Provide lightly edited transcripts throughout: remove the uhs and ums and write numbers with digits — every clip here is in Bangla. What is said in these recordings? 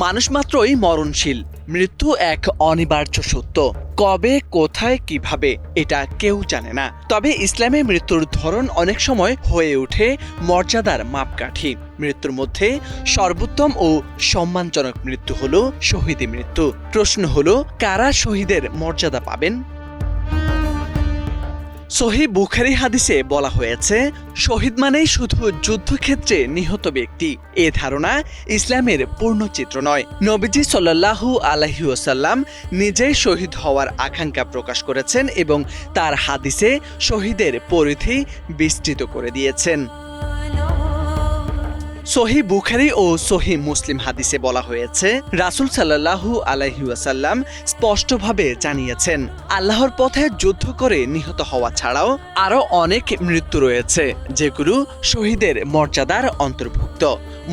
মানুষ মাত্রই মরণশীল, মৃত্যু এক অনিবার্য সত্য। কবে, কোথায়, কিভাবে এটা কেউ জানে না। তবে ইসলামে মৃত্যুর ধরন অনেক সময় হয়ে ওঠে মর্যাদার মাপকাঠি। মৃত্যুর মধ্যে সর্বোত্তম ও সম্মানজনক মৃত্যু হলো শহীদি মৃত্যু। প্রশ্ন হলো, কারা শহীদের মর্যাদা পাবেন? সহিহ বুখারী হাদিসে বলা হয়েছে, শহীদ মানেই শুধু যুদ্ধক্ষেত্রে নিহত ব্যক্তি। এ ধারণা ইসলামের পূর্ণ চিত্র নয়। নবীজি সাল্লাল্লাহু আলাইহি ওয়াসাল্লাম নিজেই শহীদ হওয়ার আকাঙ্ক্ষা প্রকাশ করেছেন এবং তার হাদিসে শহীদের পরিধি বিস্তৃত করে দিয়েছেন। সহিহ বুখারী ও সহিহ মুসলিম হাদিসে বলা হয়েছে, রাসূল সাল্লাল্লাহু আলাইহি ওয়াসাল্লাম স্পষ্টভাবে জানিয়েছেন, আল্লাহর পথে যুদ্ধ করে নিহত হওয়া ছাড়াও আরও অনেক মৃত্যু রয়েছে, যেগুলো শহীদের মর্যাদার অন্তর্ভুক্ত।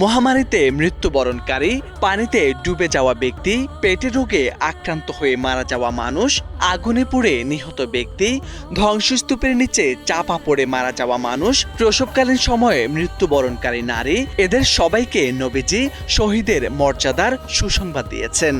মহামারীতে মৃত্যুবরণকারী, পানিতে ডুবে যাওয়া ব্যক্তি, পেটের রোগে আক্রান্ত হয়ে মারা যাওয়া মানুষ, আগুনে পুড়ে নিহত ব্যক্তি, ধ্বংসস্তূপের নিচে চাপা পড়ে মারা যাওয়া মানুষ, প্রসবকালীন সময়ে মৃত্যুবরণকারী নারী, এদের সবাইকে নবীজি শহীদের মর্যাদার সুসংবাদ দিয়েছেন।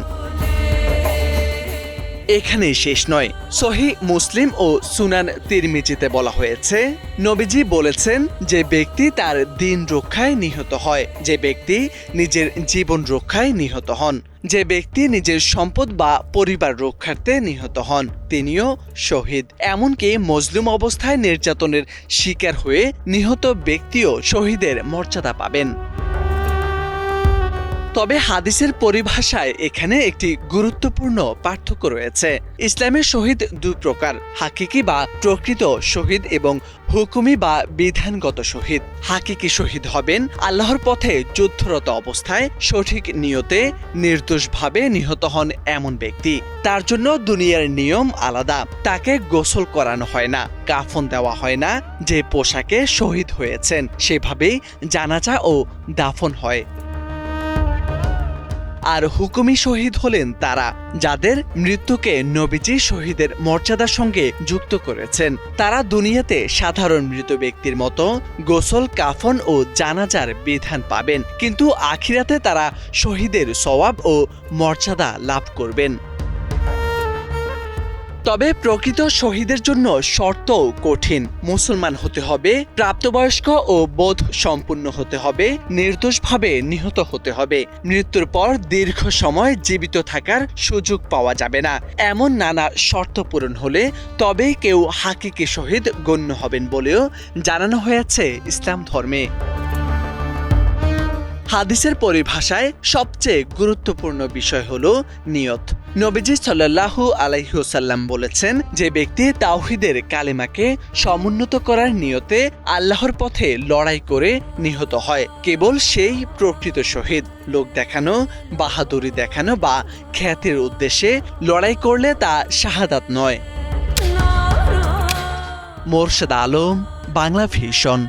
এখানেই শেষ নয়। সহিহ মুসলিম ও সুনান তিরমিজিতে বলা হয়েছে, নবীজি বলেছেন, যে ব্যক্তি তার দিন রক্ষায় নিহত হয়, যে ব্যক্তি নিজের জীবন রক্ষায় নিহত হন, যে ব্যক্তি নিজের সম্পদ বা পরিবার রক্ষার্থে নিহত হন, তিনিও শহীদ। এমনকি মজলুম অবস্থায় নির্যাতনের শিকার হয়ে নিহত ব্যক্তিও শহীদের মর্যাদা পাবেন। তবে হাদিসের পরিভাষায় এখানে একটি গুরুত্বপূর্ণ পার্থক্য রয়েছে। ইসলামের শহীদ দুই প্রকার, হাকিকি বা প্রকৃত শহীদ এবং হুকুমি বা বিধানগত শহীদ। হাকিকি শহীদ হবেন আল্লাহর পথে যুদ্ধরত অবস্থায় সঠিক নিয়তে নির্দোষভাবে নিহত হন এমন ব্যক্তি। তার জন্য দুনিয়ার নিয়ম আলাদা। তাকে গোসল করানো হয় না, কাফন দেওয়া হয় না, যে পোশাকে শহীদ হয়েছেন সেভাবেই জানাজা ও দাফন হয়। আর হুকুমি শহীদ হলেন তারা, যাদের মৃত্যুকে নবীজি শহীদের মর্যাদার সঙ্গে যুক্ত করেছেন। তারা দুনিয়াতে সাধারণ মৃত ব্যক্তির মতো গোসল, কাফন ও জানাজার বিধান পাবেন, কিন্তু আখিরাতে তারা শহীদের সওয়াব ও মর্যাদা লাভ করবেন। তবে প্রকৃত শহীদের জন্য শর্তও কঠিন। মুসলমান হতে হবে, প্রাপ্তবয়স্ক ও বোধ সম্পন্ন হতে হবে, নির্দোষভাবে নিহত হতে হবে, মৃত্যুর পর দীর্ঘ সময় জীবিত থাকার সুযোগ পাওয়া যাবে না। এমন নানা শর্ত পূরণ হলে তবেই কেউ হাকিকি শহীদ গণ্য হবেন বলেও জানানো হয়েছে ইসলাম ধর্মে। হাদিসের পরিভাষায় সবচেয়ে গুরুত্বপূর্ণ বিষয় হলো নিয়ত। নবীজি সাল্লাল্লাহু আলাইহি ওয়াসাল্লাম বলেছেন, যে ব্যক্তি তাওহীদের কালেমাকে সমুন্নত করার নিয়তে আল্লাহর পথে লড়াই করে নিহত হয়, কেবল সেই প্রকৃত শহীদ। লোক দেখানো, বাহাদুরি দেখানো বা খ্যাতির উদ্দেশ্যে লড়াই করলে তা শাহাদাত নয়। মোরশেদ আলম, বাংলা ভিশন।